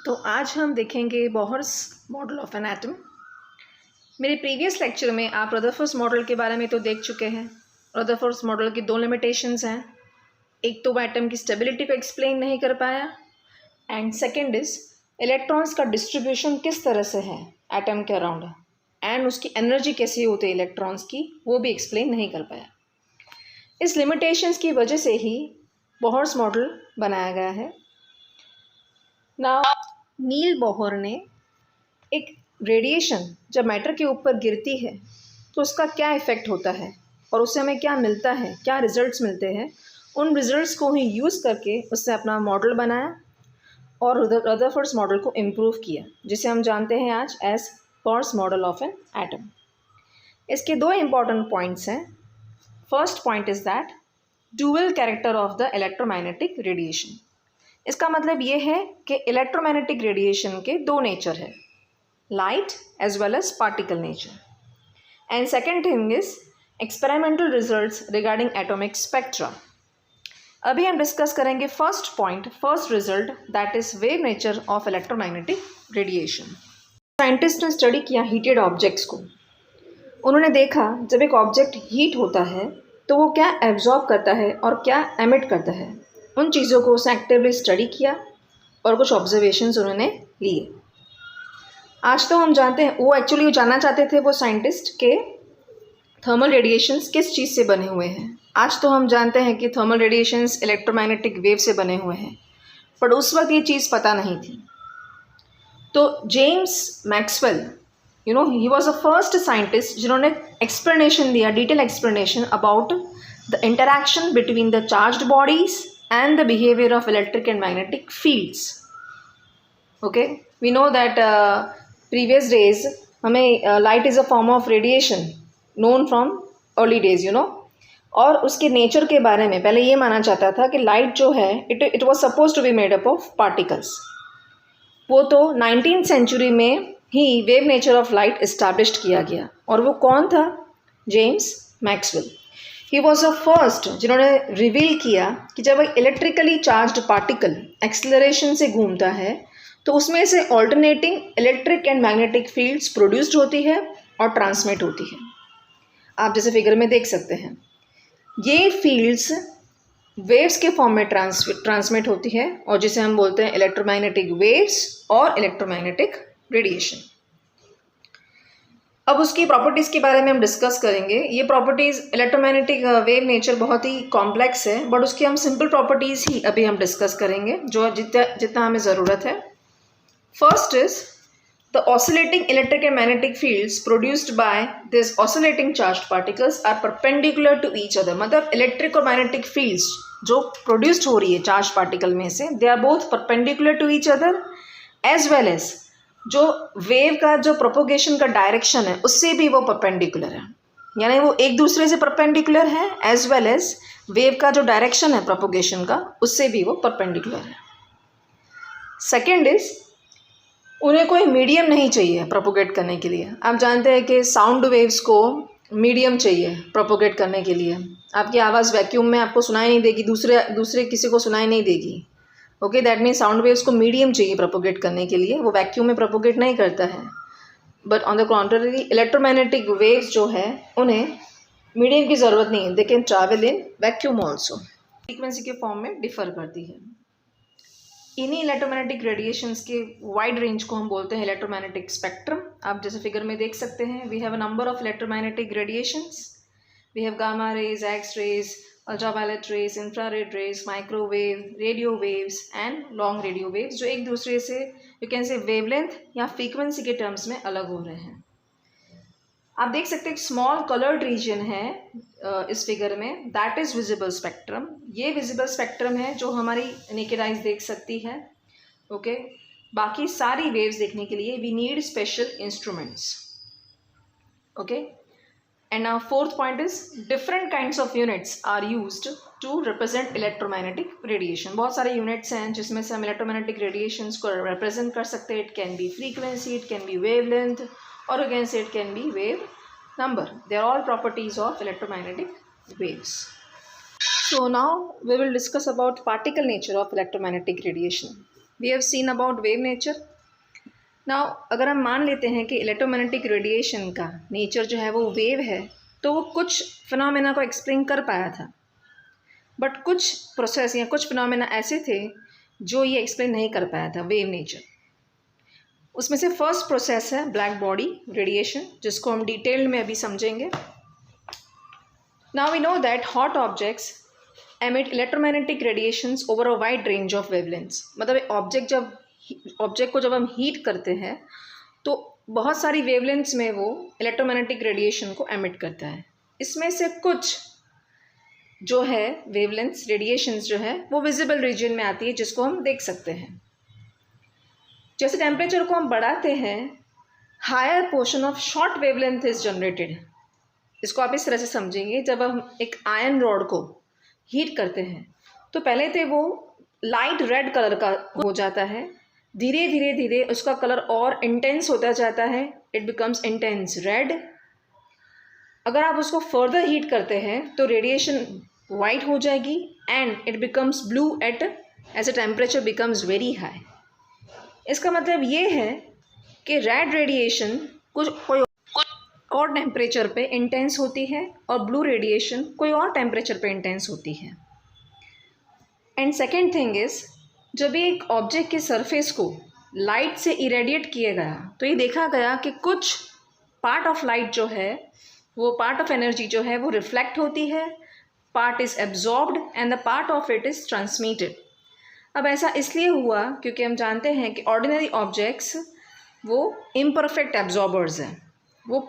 तो आज हम देखेंगे Bohr's model of an atom. मेरे प्रीवियस लेक्चर में आप रदरफोर्ड मॉडल के बारे में तो देख चुके हैं। रदरफोर्ड मॉडल की दो लिमिटेशंस हैं, एक तो वो एटम की स्टेबिलिटी को एक्सप्लेन नहीं कर पाया एंड सेकंड इज इलेक्ट्रॉन्स का डिस्ट्रीब्यूशन किस तरह से है एटम के अराउंड एंड उसकी एनर्जी कैसी होती है इलेक्ट्रॉन्स की, वो भी एक्सप्लेन नहीं कर पाया। इस लिमिटेशंस की वजह से ही बोहर्स मॉडल बनाया गया है। ना नील बोहर ने एक रेडिएशन जब मैटर के ऊपर गिरती है तो उसका क्या इफ़ेक्ट होता है और उससे हमें क्या मिलता है, क्या रिजल्ट्स मिलते हैं, उन रिजल्ट्स को ही यूज़ करके उससे अपना मॉडल बनाया और रदरफोर्ड मॉडल को इम्प्रूव किया, जिसे हम जानते हैं आज as Bohr's model of an atom. इसके दो इम्पॉर्टेंट पॉइंट्स हैं। First point is that dual character of the electromagnetic radiation. इसका मतलब ये है कि इलेक्ट्रोमैग्नेटिक रेडिएशन के दो नेचर है, light as well as particle nature. And second thing is experimental results regarding atomic spectra. अभी हम डिस्कस करेंगे first point, first result, that is wave nature of electromagnetic radiation. Scientist ने study किया heated objects को। उन्होंने देखा जब एक ऑब्जेक्ट हीट होता है तो वो क्या एब्जॉर्ब करता है और क्या एमिट करता है। उन चीज़ों को उसने एक्टिवली स्टडी किया और कुछ ऑब्जर्वेशंस उन्होंने लिए। आज तो हम जानते हैं, वो एक्चुअली जानना चाहते थे वो साइंटिस्ट के थर्मल रेडिएशंस किस चीज़ से बने हुए हैं। आज तो हम जानते हैं कि थर्मल रेडिएशंस इलेक्ट्रोमैग्नेटिक वेव से बने हुए हैं, पर उस वक्त ये चीज़ पता नहीं थी। तो James Maxwell, he was the first scientist जिन्होंने एक्सप्लेनेशन दिया, detail explanation about the interaction between the charged bodies and the behavior of electric and magnetic fields. Okay, we know that previous days हमें light is a form of radiation known from early days, और उसके nature के बारे में पहले ये माना जाता था कि लाइट जो है it was suppose to be made up of particles. वो तो 19th सेंचुरी में ही wave nature of light established किया गया, और वो कौन था? James Maxwell. He was the first जिन्होंने रिवील किया कि जब एक इलेक्ट्रिकली चार्ज्ड पार्टिकल एक्सेलरेशन से घूमता है तो उसमें से alternating electric and magnetic fields produced होती है और ट्रांसमिट होती है। आप जैसे फिगर में देख सकते हैं, ये फील्ड्स वेव्स के फॉर्म में ट्रांसमिट होती है और जिसे हम बोलते हैं इलेक्ट्रोमैग्नेटिक वेव्स और इलेक्ट्रोमैग्नेटिक रेडिएशन। अब उसकी प्रॉपर्टीज़ के बारे में हम डिस्कस करेंगे। ये प्रॉपर्टीज़ इलेक्ट्रोमैग्नेटिक वेव नेचर बहुत ही कॉम्प्लेक्स है, बट उसकी हम सिंपल प्रॉपर्टीज़ ही अभी हम डिस्कस करेंगे जो जितना हमें ज़रूरत है। First is the oscillating electric and magnetic fields produced by this oscillating charged particles are perpendicular to each other. मतलब इलेक्ट्रिक और मैग्नेटिक फील्ड्स जो प्रोड्यूस्ड हो रही है चार्ज पार्टिकल में से, they are both perpendicular to each other, as well as जो wave का जो प्रोपोगेशन का डायरेक्शन है उससे भी वो परपेंडिकुलर है, यानी वो एक दूसरे से परपेंडिकुलर है, एज वेल एज वेव का जो डायरेक्शन है प्रोपोगेशन का उससे भी वो परपेंडिकुलर है। सेकेंड इज उन्हें कोई मीडियम नहीं चाहिए प्रोपोगेट करने के लिए। आप जानते हैं कि साउंड वेव्स को मीडियम चाहिए प्रोपोगेट करने के लिए। आपकी आवाज़ वैक्यूम में आपको सुनाई नहीं देगी, दूसरे किसी को सुनाई नहीं देगी। Okay, that means sound waves को मीडियम चाहिए प्रोपोगेट करने के लिए, वो वैक्यूम में प्रोपोगेट नहीं करता है। But on the contrary electromagnetic waves जो है उन्हें मीडियम की ज़रूरत नहीं है, they can travel in vacuum also. Frequency के फॉर्म में डिफर करती है। इन्हीं इलेक्ट्रोमैग्नेटिक रेडिएशंस के वाइड रेंज को हम बोलते हैं इलेक्ट्रोमैग्नेटिक स्पेक्ट्रम। आप जैसे फिगर में देख सकते हैं, we have a number of electromagnetic radiations. We have gamma rays, X rays, ultraviolet rays, infrared rays, microwave, radio waves and long radio waves, जो एक दूसरे से यू कैन से वेवलेंथ या फ्रीक्वेंसी के टर्म्स में अलग हो रहे हैं। आप देख सकते हैं एक स्मॉल कलर्ड रीजन है इस फिगर में, दैट इज विजिबल स्पेक्ट्रम। ये विजिबल स्पेक्ट्रम है जो हमारी नेकेड आइज देख सकती है। ओके, बाकी सारी वेव्स देखने के लिए we need special instruments. Okay, and now fourth point is different kinds of units are used to represent electromagnetic radiation. बहुत सारे units हैं जिसमें से हम electromagnetic radiations को represent कर सकते हैं। It can be frequency, it can be wavelength, or again say it can be wave number. They are all properties of electromagnetic waves. So now we will discuss about particle nature of electromagnetic radiation. We have seen about wave nature. Now अगर हम मान लेते हैं कि electromagnetic radiation का nature जो है वो वेव है, तो वो कुछ फिनोमेना को एक्सप्लेन कर पाया था, बट कुछ प्रोसेस या कुछ फिनोमेना ऐसे थे जो ये एक्सप्लेन नहीं कर पाया था वेव नेचर। उसमें से फर्स्ट प्रोसेस है ब्लैक बॉडी रेडिएशन, जिसको हम डिटेल में अभी समझेंगे। Now we know that hot objects emit electromagnetic radiations over a wide range of wavelengths. मतलब ऑब्जेक्ट को जब हम हीट करते हैं तो बहुत सारी वेवलेंथ्स में वो इलेक्ट्रोमैग्नेटिक रेडिएशन को एमिट करता है। इसमें से कुछ जो है वेवलेंथ्स रेडिएशंस जो है वो विजिबल रीजन में आती है, जिसको हम देख सकते हैं। जैसे टेम्परेचर को हम बढ़ाते हैं, higher portion of short wavelength is generated. इसको आप इस तरह से समझेंगे, जब हम एक आयरन रॉड को हीट करते हैं तो पहले तो वो लाइट रेड कलर का हो जाता है, धीरे धीरे धीरे उसका कलर और इंटेंस होता जाता है, इट बिकम्स इंटेंस रेड। अगर आप उसको फर्दर हीट करते हैं तो रेडिएशन वाइट हो जाएगी and it becomes blue at as a temperature becomes very high. इसका मतलब ये है कि रेड रेडिएशन कोई और टेम्परेचर पे इंटेंस होती है और ब्लू रेडिएशन कोई और टेम्परेचर पे इंटेंस होती है। एंड सेकेंड थिंग इज़, जब एक ऑब्जेक्ट के सरफेस को लाइट से इरेडिएट किया गया तो ये देखा गया कि कुछ पार्ट ऑफ लाइट जो है, वो पार्ट ऑफ एनर्जी जो है वो रिफ्लेक्ट होती है, part is absorbed and the part of it is transmitted. अब ऐसा इसलिए हुआ क्योंकि हम जानते हैं कि ऑर्डिनरी ऑब्जेक्ट्स वो इम्परफेक्ट एब्जॉर्बर्स हैं, वो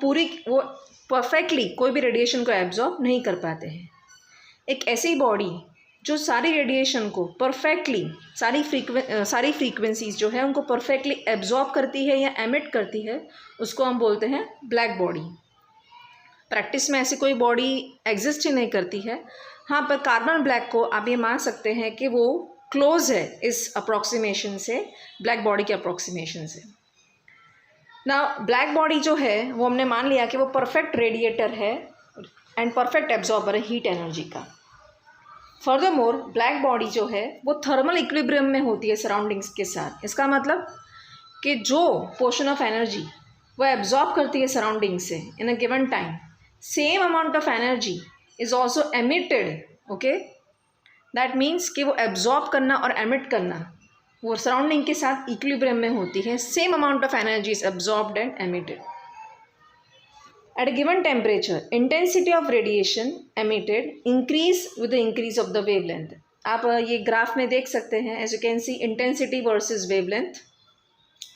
परफेक्टली कोई भी रेडिएशन को एब्जॉर्ब नहीं कर पाते हैं। एक ऐसी बॉडी जो सारी रेडिएशन को परफेक्टली, सारी फ्रीक्वेंसीज जो है उनको परफेक्टली एब्जॉर्ब करती है या एमिट करती है, उसको हम बोलते हैं ब्लैक बॉडी। प्रैक्टिस में ऐसी कोई बॉडी एग्जिस्ट ही नहीं करती है। हाँ, पर कार्बन ब्लैक को आप ये मान सकते हैं कि वो क्लोज है इस अप्रॉक्सीमेशन से, ब्लैक बॉडी के अप्रॉक्सीमेशन से। ना ब्लैक बॉडी जो है वो हमने मान लिया कि वो परफेक्ट रेडिएटर है एंड परफेक्ट एब्जॉर्बर है हीट एनर्जी का। फर्दरमोर ब्लैक बॉडी जो है वो थर्मल इक्विलिब्रियम में होती है सराउंडिंग्स के साथ। इसका मतलब कि जो पोर्शन ऑफ एनर्जी वो एब्जॉर्ब करती है सराउंडिंग से in a given time, same amount of energy is also emitted. Okay, that means कि वो एब्जॉर्ब करना और एमिट करना वो सराउंडिंग के साथ इक्विलिब्रियम में होती है। Same amount of energy is absorbed and emitted at a given temperature. Intensity of radiation emitted increase with the increase of the wavelength. आप ये ग्राफ में देख सकते हैं, as you can see intensity versus wavelength.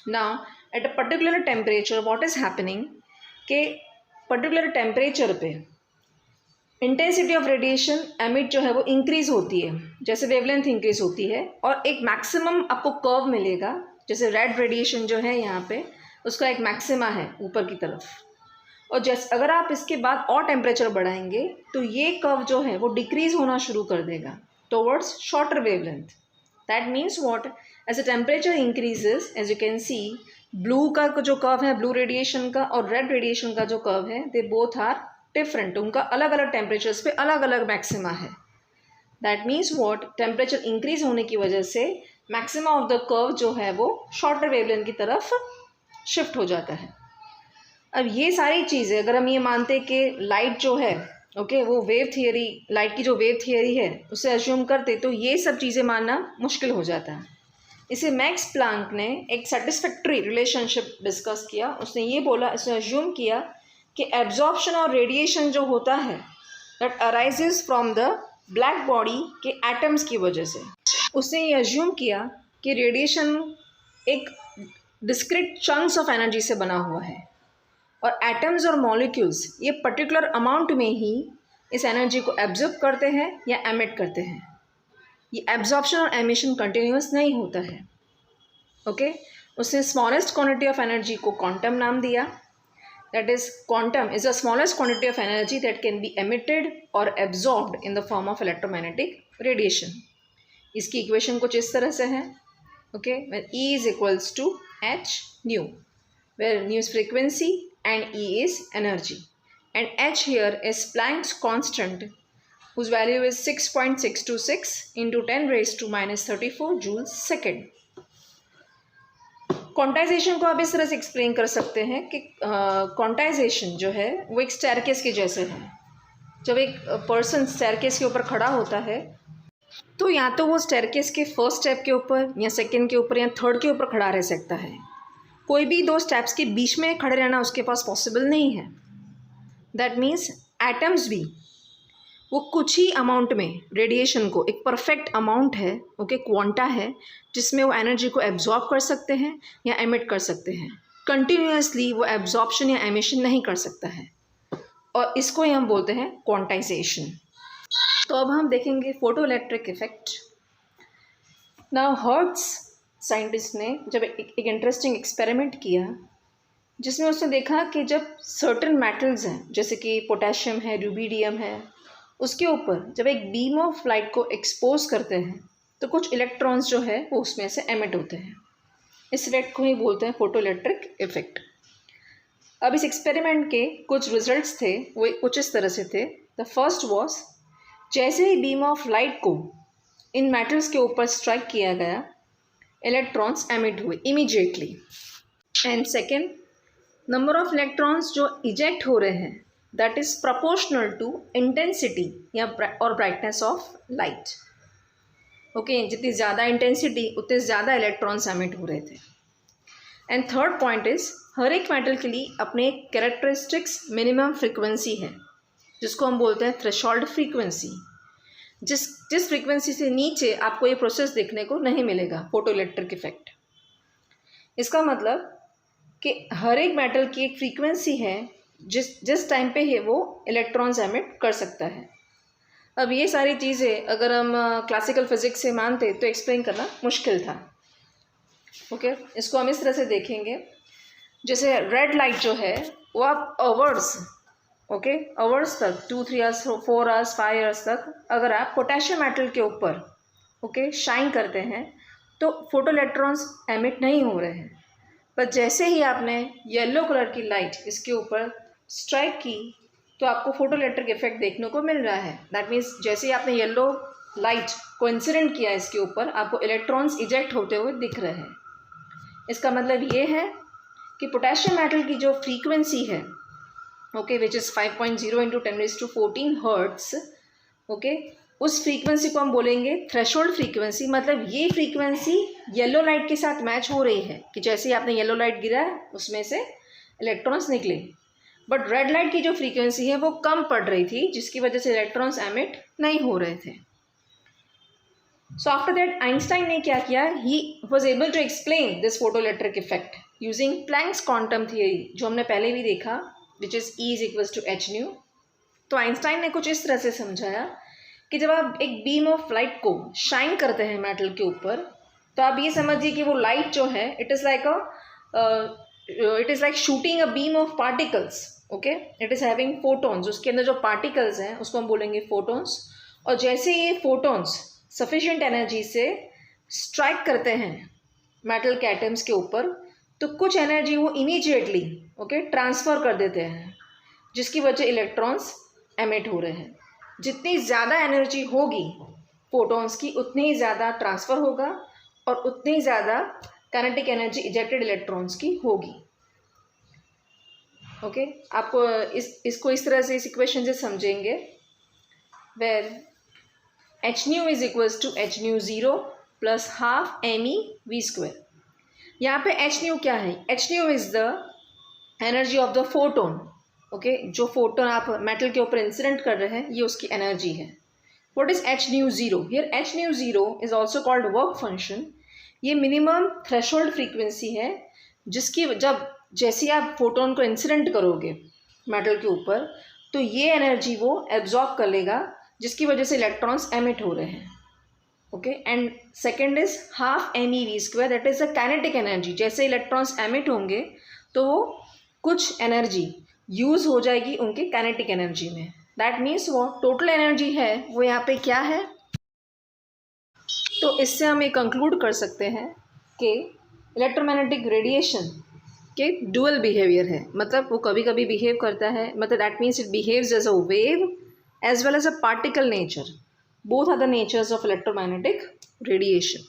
Now at a particular temperature what is happening कि particular temperature पे intensity of radiation emit जो है वो इंक्रीज़ होती है जैसे वेवलेंथ इंक्रीज़ होती है, और एक मैक्सिमम आपको कर्व मिलेगा। जैसे रेड रेडिएशन जो है यहाँ पे उसका एक मैक्सिमा है ऊपर की तरफ, और जैसे अगर आप इसके बाद और टेम्परेचर बढ़ाएंगे तो ये कर्व जो है वो डिक्रीज़ होना शुरू कर देगा towards shorter wavelength. That means what, as a temperature increases, as you can see blue का जो कर्व है ब्लू रेडिएशन का और रेड रेडिएशन का जो कर्व है, दे बोथ आर डिफरेंट। उनका अलग अलग टेम्परेचर्स पे अलग अलग मैक्सिमा है। That means what, temperature increase होने की वजह से मैक्सिमा ऑफ द कर्व जो है वो शॉर्टर वेवलेंथ की तरफ शिफ्ट हो जाता है। अब ये सारी चीज़ें अगर हम ये मानते कि लाइट जो है वो वेव थियरी, लाइट की जो वेव थियरी है उसे अज्यूम करते, तो ये सब चीज़ें मानना मुश्किल हो जाता है। इसे मैक्स प्लांक ने एक सेटिस्फैक्ट्री रिलेशनशिप डिस्कस किया। उसने ये बोला, इसने अज्यूम किया कि एब्जॉर्प्शन और रेडिएशन जो होता है that arises from the black body के एटम्स की वजह से। उसने ये अज्यूम किया कि रेडिएशन एक डिस्क्रीट चंक्स ऑफ एनर्जी से बना हुआ है और एटम्स और मॉलिक्यूल्स ये पर्टिकुलर अमाउंट में ही इस एनर्जी को एब्जॉर्ब करते हैं या एमिट करते हैं। ये एब्जॉर्प्शन और एमिशन कंटिन्यूस नहीं होता है। ओके, उसने स्मॉलेस्ट क्वांटिटी ऑफ एनर्जी को क्वांटम नाम दिया। That is, quantum is the smallest quantity of energy that can be emitted or absorbed in the form of electromagnetic radiation. इसकी इक्वेशन कुछ इस तरह से है, okay, where E is equals to h nu, where nu is frequency and E is energy, and h here is Planck's constant whose value is 6.626 into 10 raised to minus 34 joules second. Quantization को आप इस तरह से explain कर सकते हैं कि quantization जो है वो एक स्टेयरकेस के जैसे है। जब एक पर्सन स्टेयरकेस के ऊपर खड़ा होता है तो या तो वो स्टेयरकेस के फर्स्ट स्टेप के ऊपर या सेकंड के ऊपर या थर्ड के ऊपर खड़ा रह सकता है। कोई भी दो स्टेप्स के बीच में खड़े रहना उसके पास पॉसिबल नहीं है। दैट मीन्स एटम्स भी वो कुछ ही अमाउंट में रेडिएशन को, एक परफेक्ट अमाउंट है, ओके, क्वांटा है जिसमें वो एनर्जी को एब्जॉर्ब कर सकते हैं या एमिट कर सकते हैं। कंटिन्यूसली वो एब्जॉर्प्शन या एमिशन नहीं कर सकता है और इसको ही हम बोलते हैं क्वांटाइजेशन। तो अब हम देखेंगे photo electric effect. Now hertz scientist ने जब एक इंटरेस्टिंग एक्सपेरिमेंट किया जिसमें उसने देखा कि जब सर्टेन मेटल्स हैं जैसे कि पोटेशियम है, रुबिडियम है, उसके ऊपर जब एक बीम ऑफ लाइट को एक्सपोज करते हैं तो कुछ इलेक्ट्रॉन्स जो है वो उसमें से एमिट होते हैं। इस इफेक्ट को ही बोलते हैं फोटो इलेक्ट्रिक इफेक्ट। अब इस एक्सपेरिमेंट के कुछ रिजल्ट्स थे वो कुछ इस तरह से थे। द फर्स्ट वॉज, जैसे ही बीम ऑफ लाइट को इन मेटल्स के ऊपर स्ट्राइक किया गया इलेक्ट्रॉन्स एमिट हुए immediately. And second, number of electrons जो इजेक्ट हो रहे हैं that is proportional to intensity या और ब्राइटनेस ऑफ लाइट। ओके, जितनी ज़्यादा इंटेंसिटी उतने ज़्यादा इलेक्ट्रॉन्स एमिट हो रहे थे। एंड थर्ड पॉइंट इज़, हर एक मेटल के लिए अपने कैरेक्टरिस्टिक्स मिनिमम फ्रीक्वेंसी है जिसको हम बोलते हैं थ्रेशोल्ड फ्रीक्वेंसी। जिस फ्रीक्वेंसी से नीचे आपको ये प्रोसेस देखने को नहीं मिलेगा, फोटो इलेक्ट्रिक इफेक्ट। इसका मतलब कि हर एक मेटल की एक फ्रीक्वेंसी है जिस टाइम पे है वो इलेक्ट्रॉन्स एमिट कर सकता है। अब ये सारी चीज़ें अगर हम क्लासिकल फिजिक्स से मानते तो एक्सप्लेन करना मुश्किल था। ओके, इसको हम इस तरह से देखेंगे, जैसे रेड लाइट जो है वो आप आवर्स, ओके, आवर्स तक 2, 3 आवर्स, 4 आवर्स, 5 आवर्स तक अगर आप पोटेशियम मेटल के ऊपर, ओके, शाइन करते हैं तो फोटो इलेक्ट्रॉन्स एमिट नहीं हो रहे हैं। पर जैसे ही आपने येलो कलर की लाइट इसके ऊपर स्ट्राइक की तो आपको फोटो इलेक्ट्रिक इफेक्ट देखने को मिल रहा है। दैट मीन्स जैसे ही आपने येलो लाइट को इंसिडेंट किया इसके ऊपर आपको इलेक्ट्रॉन्स इजेक्ट होते हुए दिख रहे हैं। इसका मतलब ये है कि पोटेशियम मेटल की जो फ्रीक्वेंसी है, okay, which is 5.0 × 10⁻14 hertz, okay, उस फ्रीक्वेंसी को हम बोलेंगे थ्रेशोल्ड फ्रीक्वेंसी। मतलब ये फ्रीक्वेंसी येलो लाइट के साथ मैच हो रही है कि जैसे ही आपने येलो लाइट गिरा उसमें से इलेक्ट्रॉन्स निकले। बट रेड लाइट की जो फ्रीक्वेंसी है वो कम पड़ रही थी जिसकी वजह से इलेक्ट्रॉन्स एमिट नहीं हो रहे थे। सो आफ्टर दैट आइंस्टाइन ने क्या किया, he was able to explain this photo electric effect using Planck's quantum theory, जो हमने पहले भी देखा, विच इज़ E = h²। तो आइंस्टाइन ने कुछ इस तरह से समझाया कि जब आप एक बीम ऑफ लाइट को शाइन करते हैं मेटल के ऊपर तो आप ये समझिए कि वो लाइट जो है it is like shooting a beam of particles. Okay, it is having photons. उसके अंदर जो पार्टिकल्स हैं उसको हम बोलेंगे फोटॉन्स। और जैसे ये फोटॉन्स सफिशिएंट एनर्जी से स्ट्राइक करते हैं मेटल के एटम्स के ऊपर तो कुछ एनर्जी वो इमीडिएटली, ओके, ट्रांसफ़र कर देते हैं जिसकी वजह इलेक्ट्रॉन्स एमिट हो रहे हैं। जितनी ज़्यादा एनर्जी होगी फोटॉन्स की उतनी ही ज़्यादा ट्रांसफ़र होगा और उतनी ही ज़्यादा काइनेटिक एनर्जी इजेक्टेड इलेक्ट्रॉन्स की होगी। ओके, आपको इसको इस तरह से इस इक्वेशन से समझेंगे, where h⁻ = h⁻0 + ½ me v²। यहाँ पे h⁻ क्या है? h⁻ is the energy of the photon. Okay, जो फोटोन आप मेटल के ऊपर इंसिडेंट कर रहे हैं ये उसकी एनर्जी है। What is h⁻0? Here h⁻0 is also called work function. ये मिनिमम थ्रेशोल्ड फ्रीक्वेंसी है जिसकी जैसे आप फोटोन को इंसिडेंट करोगे मेटल के ऊपर तो ये एनर्जी वो एब्जॉर्ब कर लेगा जिसकी वजह से इलेक्ट्रॉन्स एमिट हो रहे हैं। Okay, and second is ½ mev², that is the kinetic energy. जैसे इलेक्ट्रॉन्स एमिट होंगे तो वो कुछ एनर्जी यूज़ हो जाएगी उनके काइनेटिक एनर्जी में। दैट मीन्स वो टोटल एनर्जी है वो यहाँ पे क्या है। तो इससे हम ये कंक्लूड कर सकते हैं कि इलेक्ट्रोमैग्नेटिक रेडिएशन के डुअल बिहेवियर है। मतलब वो कभी कभी बिहेव करता है, मतलब that means it behaves as a wave as well as a particle nature. Both are the natures of electromagnetic radiation.